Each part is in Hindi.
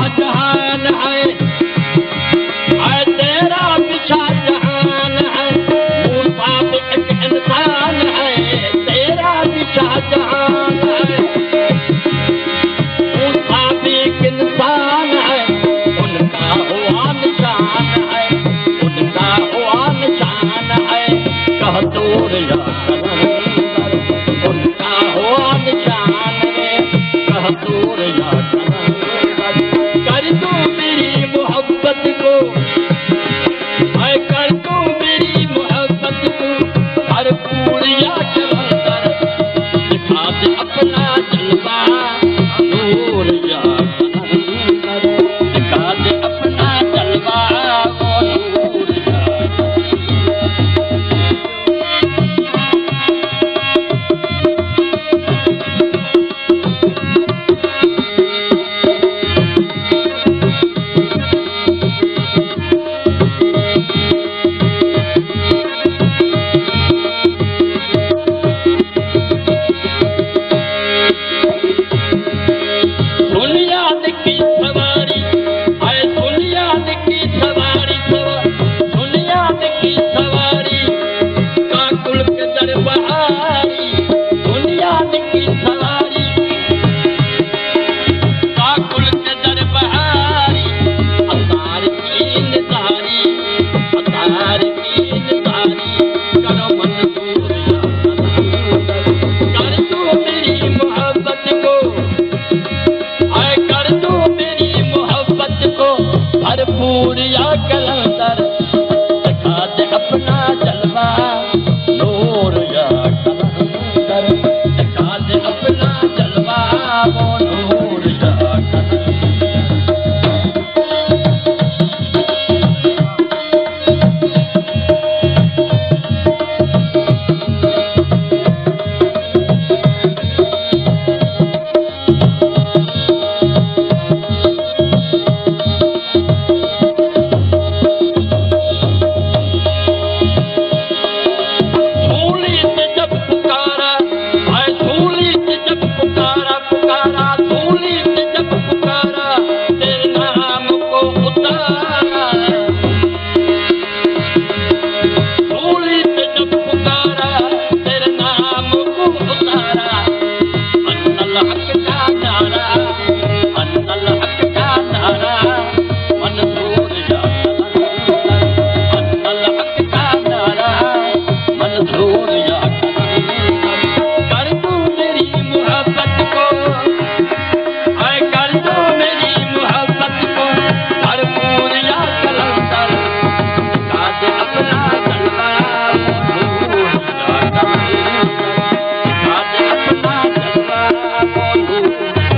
शाहजहान है, तेरा भी शाहजहान है, मूसा भी एक इंसान है, तेरा भी शाहजहान है, मूसा भी एक इंसान है, उनका हुआ निशान है, उनका हुआ निशान है, कह दूर या कलंदर, उनका हुआ निशान है, कह दूर या कलंदर, कर दो मेरी मोहब्बत को, मैं कर दो मेरी मोहब्बत को, भरपूर या कलंदर, दिखा दे अपना जलवा, नूर या कलंदर, दिखा दे अपना जलवा, वो नूर या दुनियाद की सवारी, आए दुनियाद की सवारी, दुनियाद की सवारी, काकुल के दरबारी, दुनियाद की सवारी, काकुल के दरबारी, अतार की निसारी, अतार की निसारी, करो मंजूर या कलंदर, कर दो मेरी मोहब्बत को, आए कर दो मेरी मोहब्बत को, भरपूर या कलंदर, दिखा दे अपना जलवा, नूर या कलंदर, दिखा दे अपना जलवा, वो नूर या कलंदर। धूली से जब पुकारा, आए धूली से जब पुकारा, पुकारा धूली से जब पुकारा, तेरे नाम को उतारा, धूली से जब पुकारा, तेरे नाम को उतारा, अन्नल हक का नारा, अन्नल हक का नारा, मंजूर या कलंदर, अन्नल हक का नारा, मंजूर या कलंदर, कर दो मेरी मोहब्बत को, आए कर दो मेरी मोहब्बत को, भरपूर या कलंदर, दिखा दे अपना जलवा, नूर या कलंदर, दिखा दे अपना जलवा, नूर या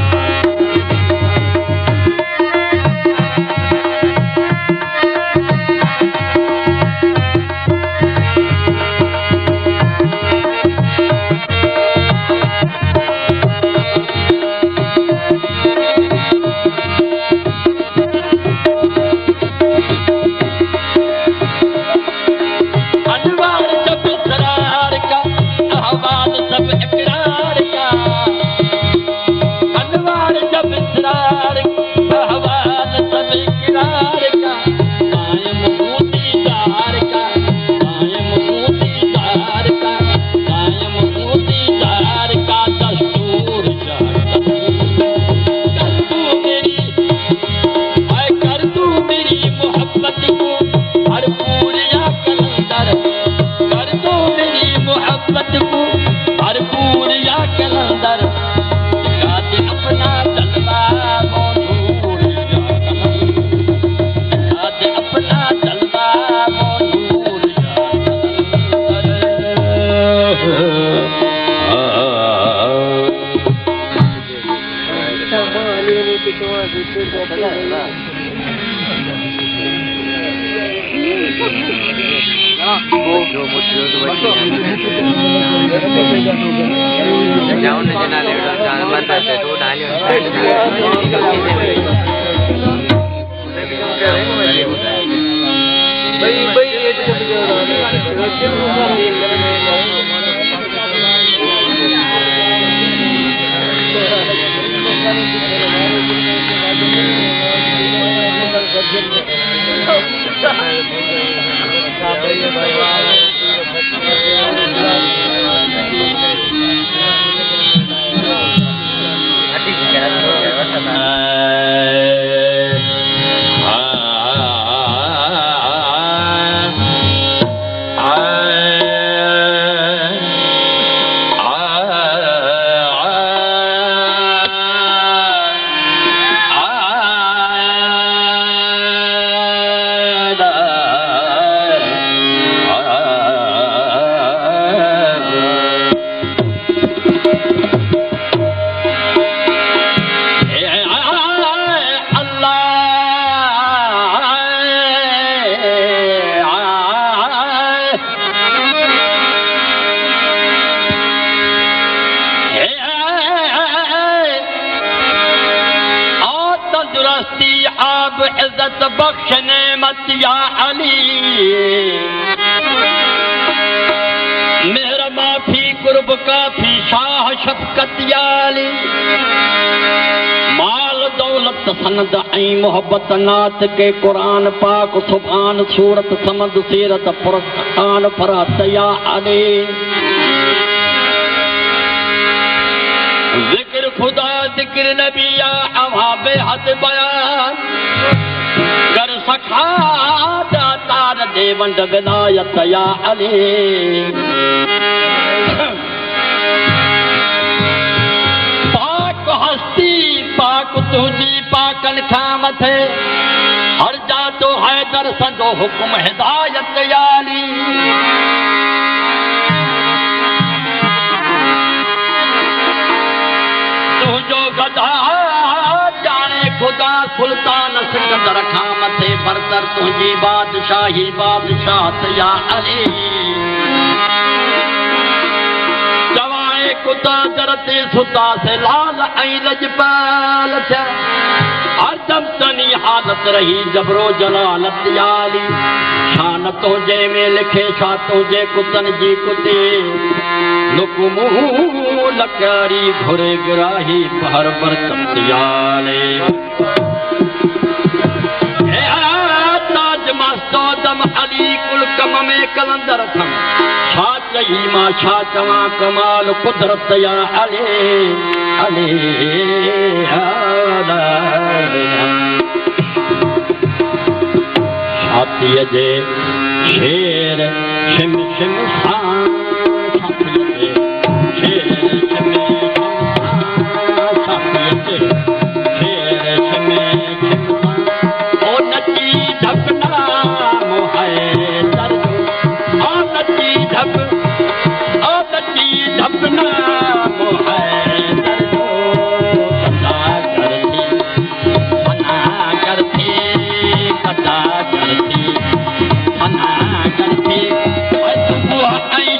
अनवार जब इसरार का, अहवाल सब इकरार का, अनवार जब इसरार का, अहवाल सब इकरार का, कायम मोतीदार का, कायम मोतीदार का, कायम मोतीदार का, दस्तूर या कलंदर, कर दो मेरी, आए कर दो मेरी मोहब्बत को, भरपूर या कलंदर, कर दो मेरी मोहब्बत को, भरपूर या कलंदर, दिखा दे अपना जलवा, वो नूर या कलंदर, दिखा दे अपना जलवा, वो नूर या कलंदर। इज्जत बख्श नेमत या अली मेहर माफी कुर्ब काफी शाह शफकत या अली माल दौलत सनद ऐं मोहब्बत नात के कुरान पाक सुभान सूरत समद सीरत पुरस्तान फरात या अली जिक्र खुदा जिक्र नबी या अवाबे हद बयान कर सखा तार देवंड विलायत या अली पाक हस्ती पाक तुझी पाकन खामत है हर जातो हैदर संदो हुक्म हिदायत या अली तुझो गदा जाने खुदा सुल्तान सिकंदर खामते बरतर तुझी बादशाही बादशाह या अली जवाए कुता जरते सुता से लाल ऐं लजपाल थे हरदम तनी हालत रही जबरो जलालत या अली शान तुझे में लिखे छा तुझे कुतन जी कुते लुकमू लकारी घुरे गिराही पहर पर कतियाले ताज मस्तो दम अली कुल कम में कलंदर थम छा चई मां छा चवा कमाल कुदरत या अली अली छाती जे शेर शिम शिम सां I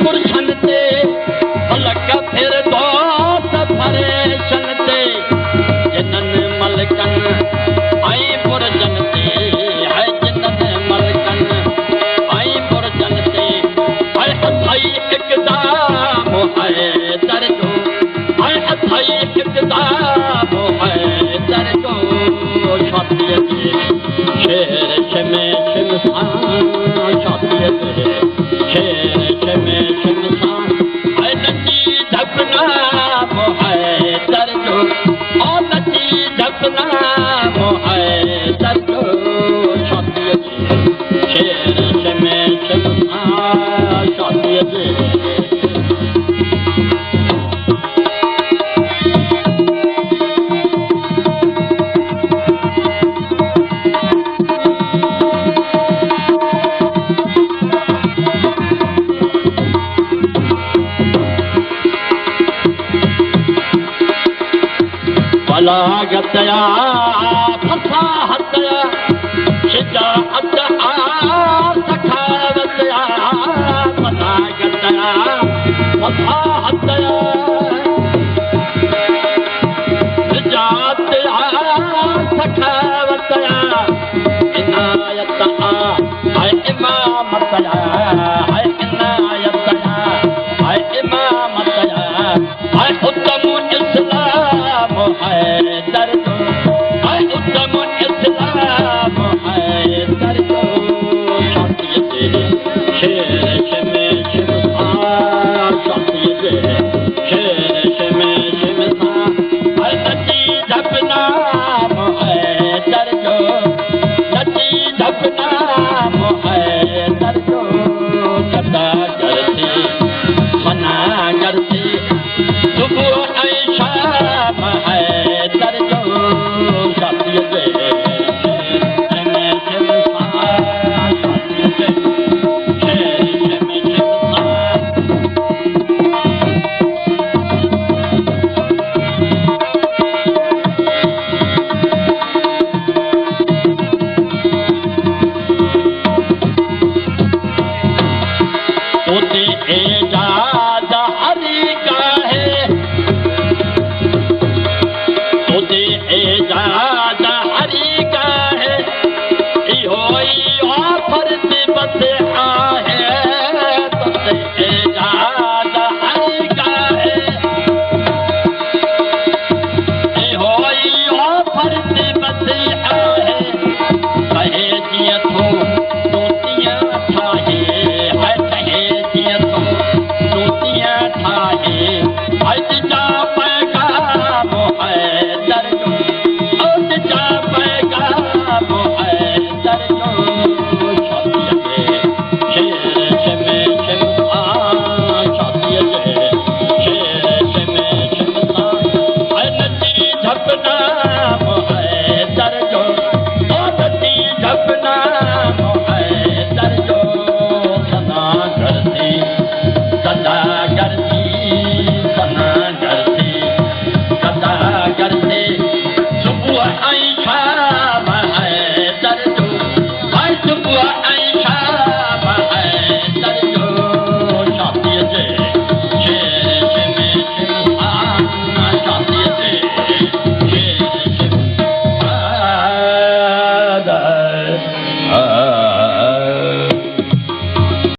पुरशन ते हलक फिर दोस्त परेशन ते जिन्हनि मलकन ऐं पुरजन ते है जिन्हनि मलकन ऐं पुरजन ते है अथई इक़दाम है दर्जो है अथई इक़दाम है दर्जो छातीअ ते शेर शमे शिमसान छातीअ ते शेर शमे शिमसान है नची धपना है दर्जो और नची धपना है दर्जो छातीअ ते शेर शमे शिमसान छातीअ ते बलागत या फसाहत या शिजाअत सखावत या बलागत या फसाहत या शिजाअत सखावत या इनायत है इमामत या है इनायत है इमामत या है उत्तम इस्लाम है दर्जो है उत्तम इस्लाम है दर्जो छातीअ ते शेर शमे शिमसान छातीअ ते शेर शमे शिमसान है नची धपना